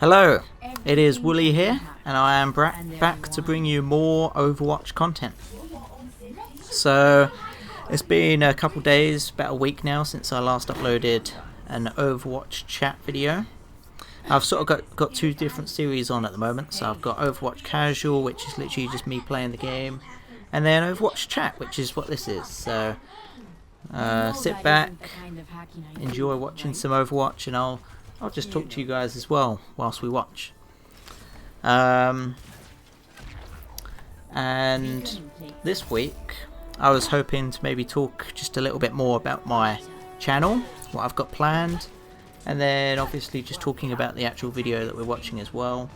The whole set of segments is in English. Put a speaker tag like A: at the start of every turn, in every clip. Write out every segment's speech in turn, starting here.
A: Hello, it is Wooly here, and I am back to bring you more Overwatch content. So, it's been a couple days, about a week now, since I last uploaded an Overwatch chat video. I've sort of got two different series on at the moment, so I've got Overwatch Casual, which is literally just me playing the game, and then Overwatch Chat, which is what this is. So, sit back, enjoy watching some Overwatch, and I'll just talk to you guys as well whilst we watch. And this week I was hoping to maybe talk just a little bit more about my channel, what I've got planned, and then obviously just talking about the actual video that we're watching as well,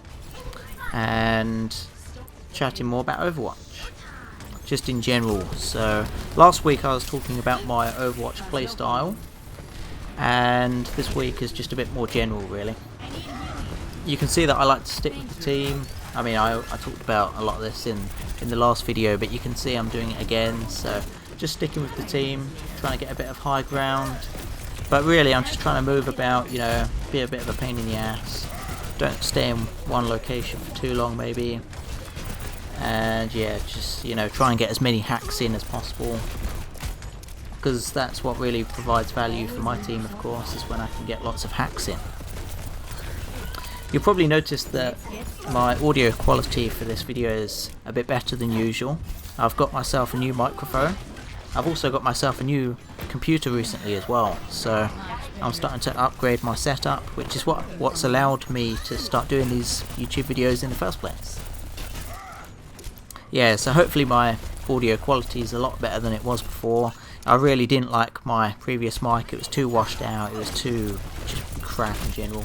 A: and chatting more about Overwatch just in general. So last week I was talking about my Overwatch playstyle, and this week is just a bit more general really. You can see that I like to stick with the team. I mean, I talked about a lot of this in the last video, but you can see I'm doing it again. So just sticking with the team, trying to get a bit of high ground, but really I'm just trying to move about, you know, be a bit of a pain in the ass, don't stay in one location for too long maybe, and yeah, just, you know, try and get as many hacks in as possible, because that's what really provides value for my team, of course, is when I can get lots of hacks in. You'll probably notice that my audio quality for this video is a bit better than usual. I've got myself a new microphone. I've also got myself a new computer recently as well, so I'm starting to upgrade my setup, which is what's allowed me to start doing these YouTube videos in the first place. Yeah, so hopefully my audio quality is a lot better than it was before. I really didn't like my previous mic. It was too washed out, it was too just crap in general.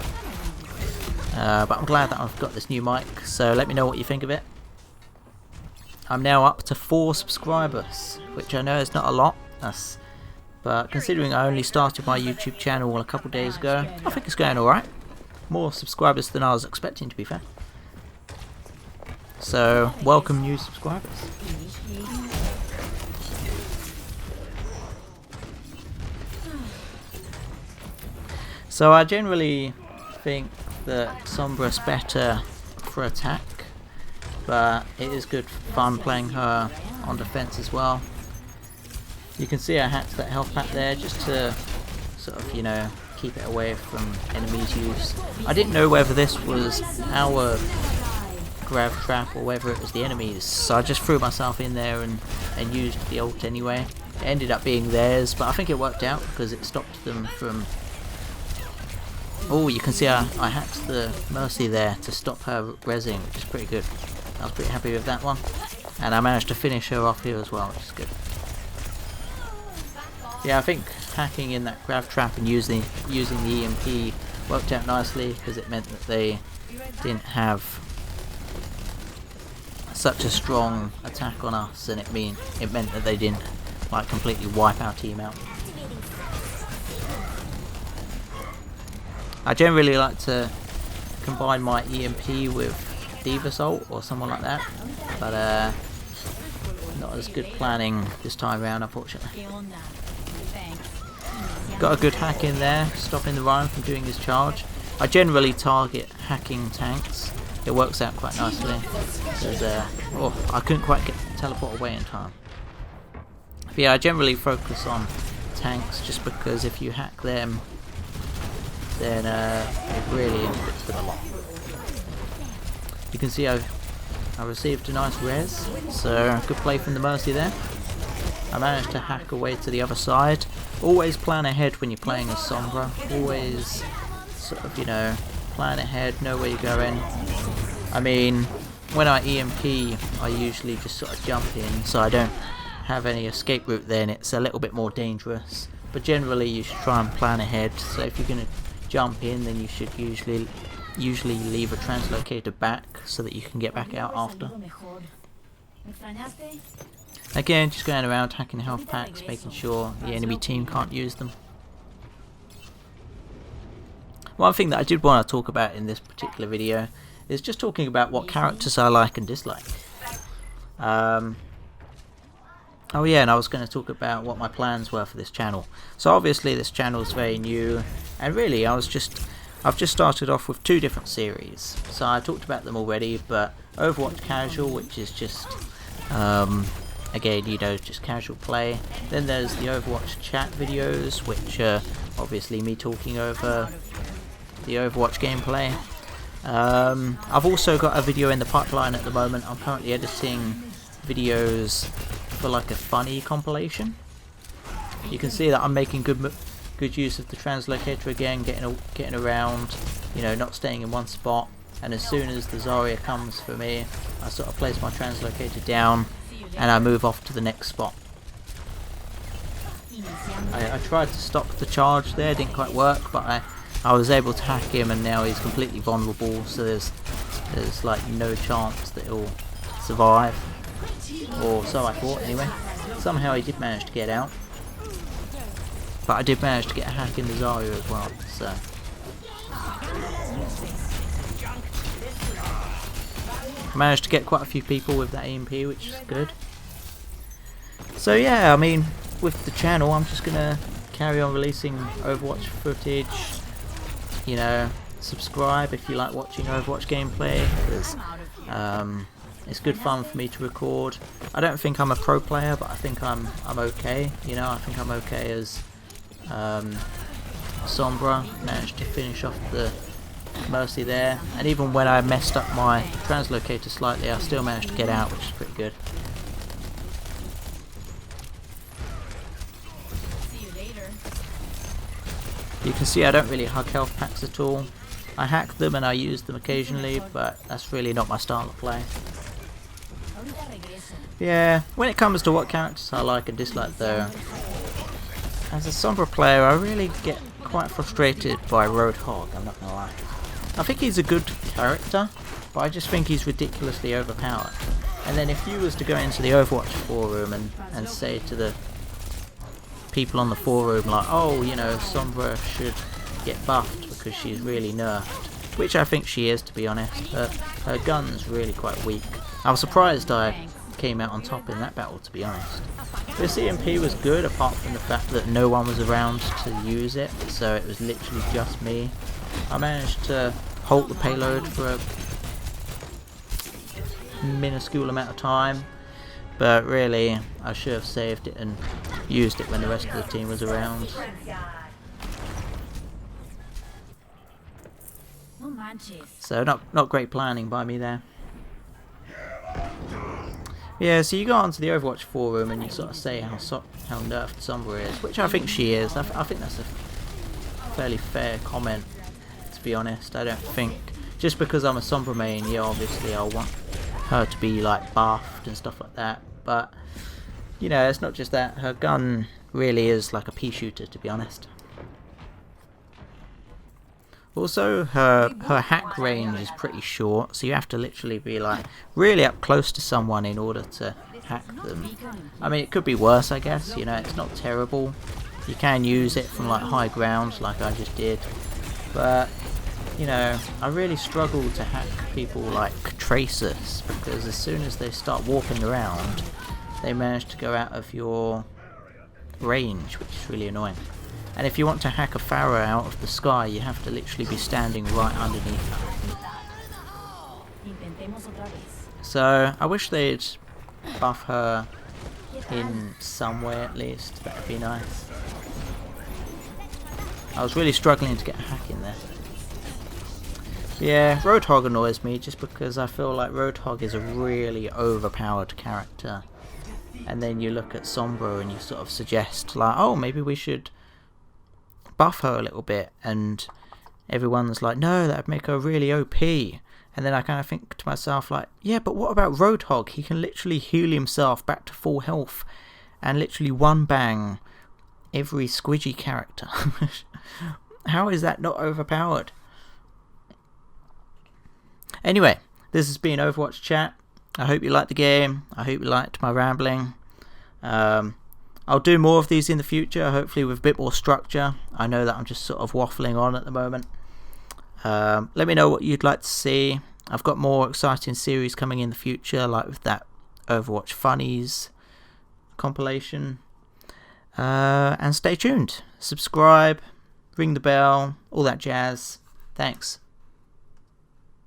A: But I'm glad that I've got this new mic, so let me know what you think of it. I'm now up to 4 subscribers, which I know is not a lot, but considering I only started my YouTube channel a couple days ago, I think it's going alright. More subscribers than I was expecting, to be fair. So, welcome new subscribers. So I generally think that Sombra's better for attack, but it is good fun playing her on defense as well. You can see I hacked that health pack there just to sort of, you know, keep it away from enemies' use. I didn't know whether this was our grav trap or whether it was the enemies, so I just threw myself in there and used the ult anyway. It ended up being theirs, but I think it worked out because it stopped them from... Oh, you can see I hacked the Mercy there to stop her rezzing, which is pretty good. I was pretty happy with that one. And I managed to finish her off here as well, which is good. Yeah, I think hacking in that grav trap and using the EMP worked out nicely, because it meant that they didn't have such a strong attack on us, and it meant that they didn't like completely wipe our team out. I generally like to combine my EMP with Diva's ult or someone like that, but not as good planning this time around, unfortunately. Got a good hack in there, stopping the Ryan from doing his charge. I generally target hacking tanks. It works out quite nicely. Oh, I couldn't quite teleport away in time. But yeah, I generally focus on tanks just because if you hack them, then it really inflicts them a lot. You can see I received a nice res, so good play from the Mercy there. I managed to hack away to the other side. Always plan ahead when you're playing as Sombra. Always sort of, you know, plan ahead, know where you're going. I mean, when I EMP, I usually just sort of jump in, so I don't have any escape route then. It's a little bit more dangerous. But generally you should try and plan ahead, so if you're going to jump in, then you should usually leave a translocator back so that you can get back out after. Again, just going around hacking health packs, making sure the enemy team can't use them. One thing that I did want to talk about in this particular video is just talking about what characters I like and dislike. Oh yeah, and I was going to talk about what my plans were for this channel. So obviously this channel is very new, and really I was just I've just started off with 2 different series. So I talked about them already, but Overwatch Casual, which is just, again, you know, just casual play. Then there's the Overwatch chat videos, which are obviously me talking over the Overwatch gameplay. I've also got a video in the pipeline at the moment. I'm currently editing videos for like a funny compilation. You can see that I'm making good use of the translocator again, getting around, you know, not staying in one spot. And as soon as the Zarya comes for me, I sort of place my translocator down and I move off to the next spot. I tried to stop the charge there, didn't quite work, but I was able to hack him, and now he's completely vulnerable, so there's like no chance that he'll survive, or so I thought anyway. Somehow he did manage to get out, but I did manage to get a hack in the Zarya as well, so. Managed to get quite a few people with that EMP, which is good. So yeah, I mean, with the channel, I'm just gonna carry on releasing Overwatch footage. You know, subscribe if you like watching Overwatch gameplay, because it's good fun for me to record. I don't think I'm a pro player, but I think I'm okay. You know, I think I'm okay as Sombra. Managed to finish off the Mercy there, and even when I messed up my translocator slightly, I still managed to get out, which is pretty good. You can see I don't really hug health packs at all. I hack them and I use them occasionally, but that's really not my style of play. Yeah, when it comes to what characters I like and dislike though, as a Sombra player I really get quite frustrated by Roadhog, I'm not gonna lie. I think he's a good character, but I just think he's ridiculously overpowered. And then if you was to go into the Overwatch forum and say to the people on the forum like, oh, you know, Sombra should get buffed because she's really nerfed, which I think she is, to be honest. Her gun's really quite weak. I was surprised I came out on top in that battle, to be honest. This EMP was good, apart from the fact that no one was around to use it, so it was literally just me. I managed to halt the payload for a minuscule amount of time, but really I should have saved it and used it when the rest of the team was around. So not great planning by me there. Yeah, so you go onto the Overwatch forum and you sort of say how nerfed Sombra is, which I think she is. I think that's a fairly fair comment, to be honest. I don't think, just because I'm a Sombra main, yeah, obviously I'll want her to be like buffed and stuff like that, but you know, it's not just that. Her gun really is like a pea shooter, to be honest. Also, her hack range is pretty short, so you have to literally be like really up close to someone in order to hack them. I mean, it could be worse, I guess. You know, it's not terrible. You can use it from like high ground, like I just did. But you know, I really struggle to hack people like Tracers, because as soon as they start warping around, they manage to go out of your range, which is really annoying. And if you want to hack a Pharah out of the sky, you have to literally be standing right underneath her. So I wish they'd buff her in some way at least. That would be nice. I was really struggling to get a hack in there. Yeah, Roadhog annoys me just because I feel like Roadhog is a really overpowered character. And then you look at Sombra and you sort of suggest like, oh, maybe we should buff her a little bit, and everyone's like, no, that would make her really OP. And then I kind of think to myself like, yeah, but what about Roadhog? He can literally heal himself back to full health and literally one bang every squidgy character. How is that not overpowered? Anyway, this has been Overwatch Chat. I hope you liked the game. I hope you liked my rambling. I'll do more of these in the future, hopefully with a bit more structure. I know that I'm just sort of waffling on at the moment. Let me know what you'd like to see. I've got more exciting series coming in the future, like with that Overwatch Funnies compilation. And stay tuned. Subscribe, ring the bell, all that jazz. Thanks.